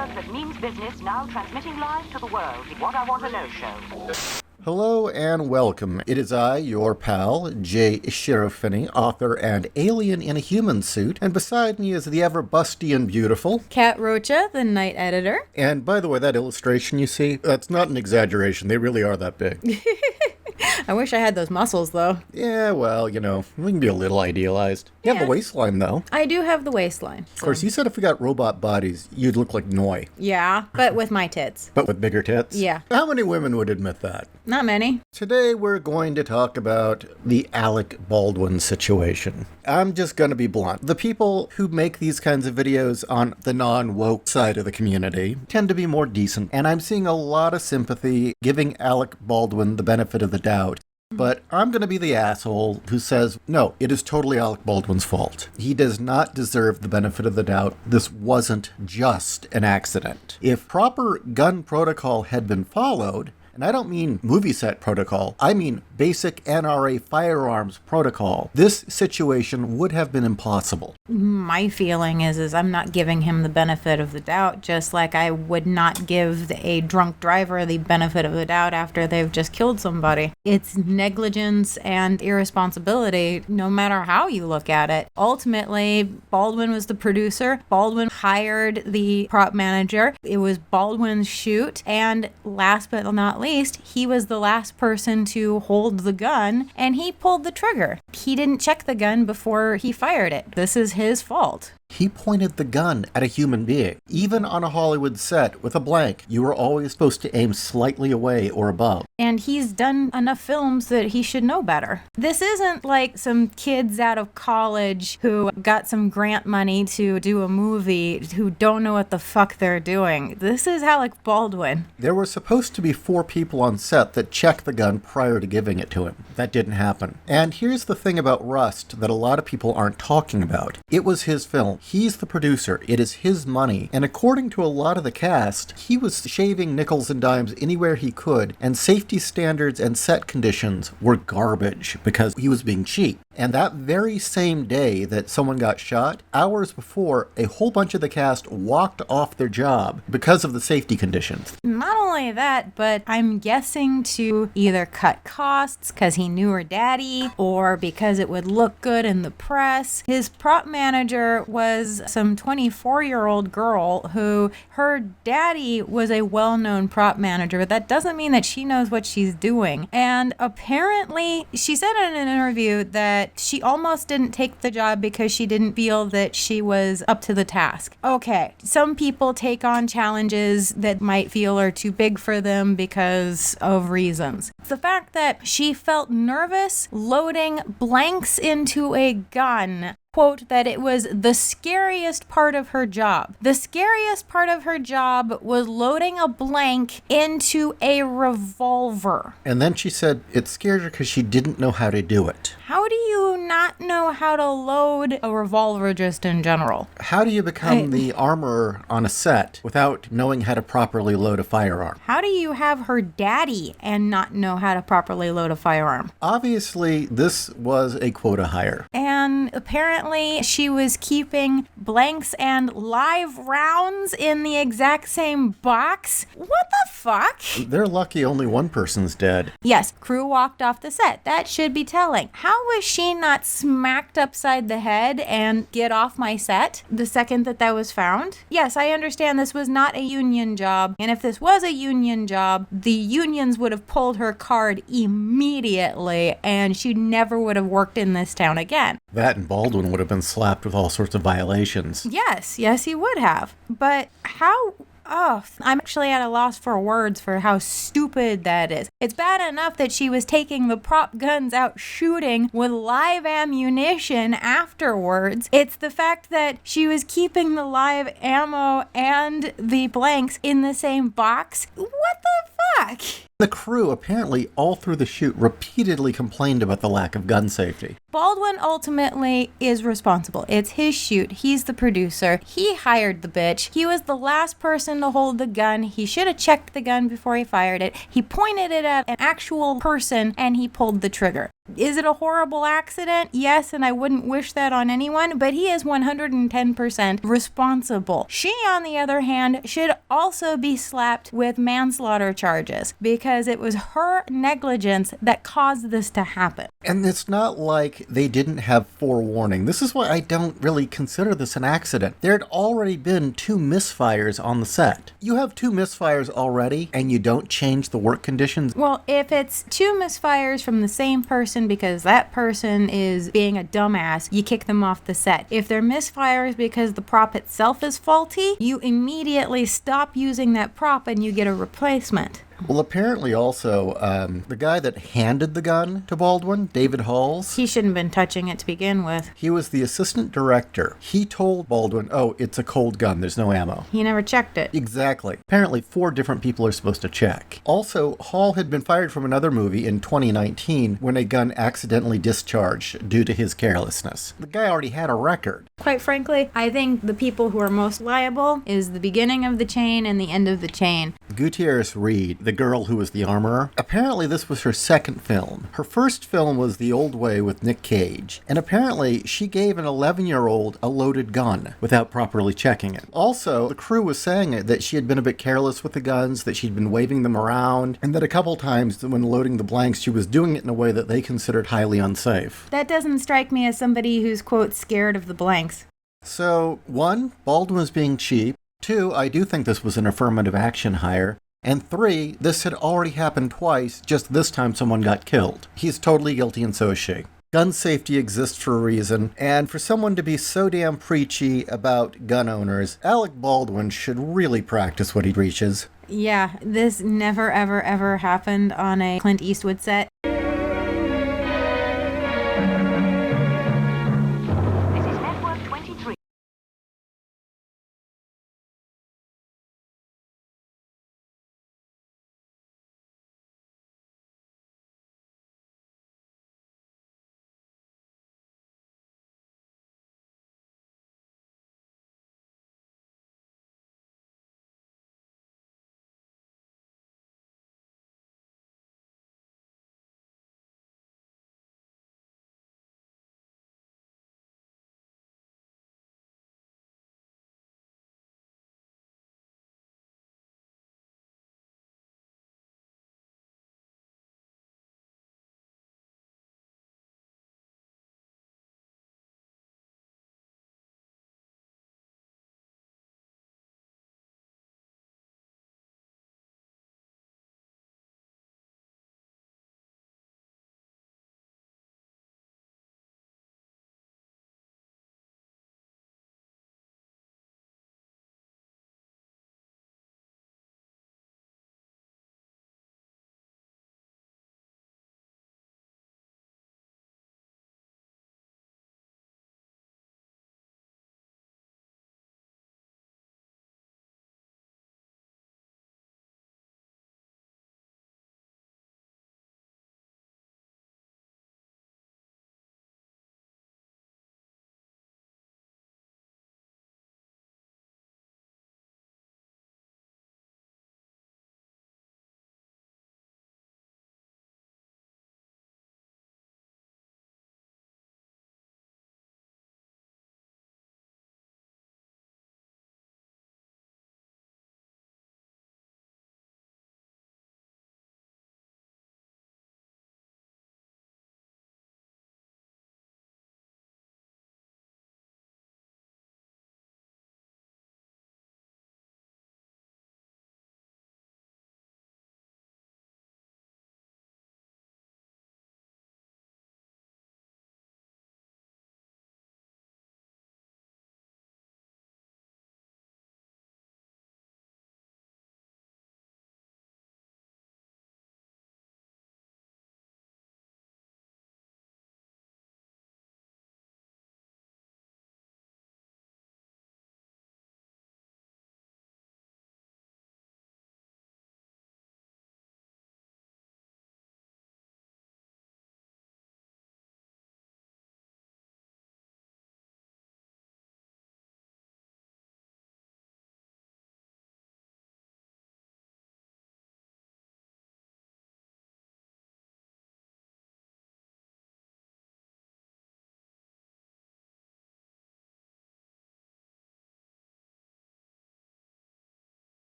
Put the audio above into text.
network that means business now transmitting live to the world. What I Want to Know show. Hello and welcome. It is I, your pal, J.Ishiro, author and alien in a human suit, and beside me is the ever busty and beautiful Kat Rocha, the night editor. And by the way, that illustration you see, that's not an exaggeration. They really are that big. I wish I had those muscles, though. Yeah, well, we can be a little idealized. You have the waistline, though. I do have the waistline. Of course, you said if we got robot bodies, you'd look like Noi. Yeah, but with my tits. But with bigger tits? Yeah. How many women would admit that? Not many. Today, we're going to talk about the Alec Baldwin situation. I'm just going to be blunt. The people who make these kinds of videos on the non-woke side of the community tend to be more decent, and I'm seeing a lot of sympathy giving Alec Baldwin the benefit of the doubt. But I'm going to be the asshole who says, no, it is totally Alec Baldwin's fault. He does not deserve the benefit of the doubt. This wasn't just an accident. If proper gun protocol had been followed, and I don't mean movie set protocol, I mean basic NRA firearms protocol, this situation would have been impossible. My feeling is I'm not giving him the benefit of the doubt, just like I would not give a drunk driver the benefit of the doubt after they've just killed somebody. It's negligence and irresponsibility, no matter how you look at it. Ultimately, Baldwin was the producer. Baldwin hired the prop manager. It was Baldwin's shoot. And last but not least, he was the last person to hold the gun, and he pulled the trigger. He didn't check the gun before he fired it. This is his fault. He pointed the gun at a human being. Even on a Hollywood set with a blank, you were always supposed to aim slightly away or above. And he's done enough films that he should know better. This isn't like some kids out of college who got some grant money to do a movie who don't know what the fuck they're doing. This is Alec Baldwin. There were supposed to be 4 people on set that checked the gun prior to giving it to him. That didn't happen. And here's the thing about Rust that a lot of people aren't talking about. It was his film. He's the producer. It is his money. And according to a lot of the cast, he was shaving nickels and dimes anywhere he could, and safety standards and set conditions were garbage because he was being cheap. And that very same day that someone got shot, hours before, a whole bunch of the cast walked off their job because of the safety conditions. Not only that, but I'm guessing to either cut costs because he knew her daddy or because it would look good in the press. His prop manager was some 24-year-old girl who her daddy was a well-known prop manager, but that doesn't mean that she knows what she's doing. And apparently, she said in an interview that she almost didn't take the job because she didn't feel that she was up to the task. Okay, some people take on challenges that might feel are too big for them because of reasons. The fact that she felt nervous loading blanks into a gun, quote, that it was the scariest part of her job. The scariest part of her job was loading a blank into a revolver. And then she said it scared her because she didn't know how to do it. How do you not know how to load a revolver just in general? How do you become the armorer on a set without knowing how to properly load a firearm? How do you have her daddy and not know how to properly load a firearm? Obviously, this was a quota hire. And apparently she was keeping blanks and live rounds in the exact same box. What the fuck? They're lucky only one person's dead. Yes, crew walked off the set. That should be telling. How was she not smacked upside the head and get off my set the second that was found? Yes, I understand this was not a union job. And if this was a union job, the unions would have pulled her card immediately and she never would have worked in this town again. That and Baldwin would have been slapped with all sorts of violations. Yes, he would have. But how... Oh, I'm actually at a loss for words for how stupid that is. It's bad enough that she was taking the prop guns out shooting with live ammunition afterwards. It's the fact that she was keeping the live ammo and the blanks in the same box. What the fuck? The crew apparently all through the shoot repeatedly complained about the lack of gun safety. Baldwin ultimately is responsible. It's his shoot. He's the producer. He hired the bitch. He was the last person to hold the gun. He should have checked the gun before he fired it. He pointed it at an actual person and he pulled the trigger. Is it a horrible accident? Yes, and I wouldn't wish that on anyone, but he is 110% responsible. She, on the other hand, should also be slapped with manslaughter charges because it was her negligence that caused this to happen. And it's not like they didn't have forewarning. This is why I don't really consider this an accident. There had already been 2 misfires on the set. You have 2 misfires already, and you don't change the work conditions? Well, if it's 2 misfires from the same person because that person is being a dumbass, you kick them off the set. If they're misfires because the prop itself is faulty, you immediately stop using that prop and you get a replacement. Well, apparently also, the guy that handed the gun to Baldwin, David Halls, He shouldn't have been touching it to begin with. he was the assistant director. He told Baldwin, oh, it's a cold gun, there's no ammo. He never checked it. Exactly. Apparently 4 different people are supposed to check. Also, Hall had been fired from another movie in 2019 when a gun accidentally discharged due to his carelessness. The guy already had a record. Quite frankly, I think the people who are most liable is the beginning of the chain and the end of the chain. Gutierrez Reed, the girl who was the armorer, apparently this was her second film. Her first film was The Old Way with Nick Cage, and apparently she gave an 11-year-old a loaded gun without properly checking it. Also, the crew was saying that she had been a bit careless with the guns, that she'd been waving them around, and that a couple times when loading the blanks, she was doing it in a way that they considered highly unsafe. That doesn't strike me as somebody who's, quote, scared of the blanks. So, 1, Baldwin was being cheap. 2, I do think this was an affirmative action hire. And 3, this had already happened twice, just this time someone got killed. He's totally guilty and so is she. Gun safety exists for a reason, and for someone to be so damn preachy about gun owners, Alec Baldwin should really practice what he preaches. Yeah, this never, ever, ever happened on a Clint Eastwood set.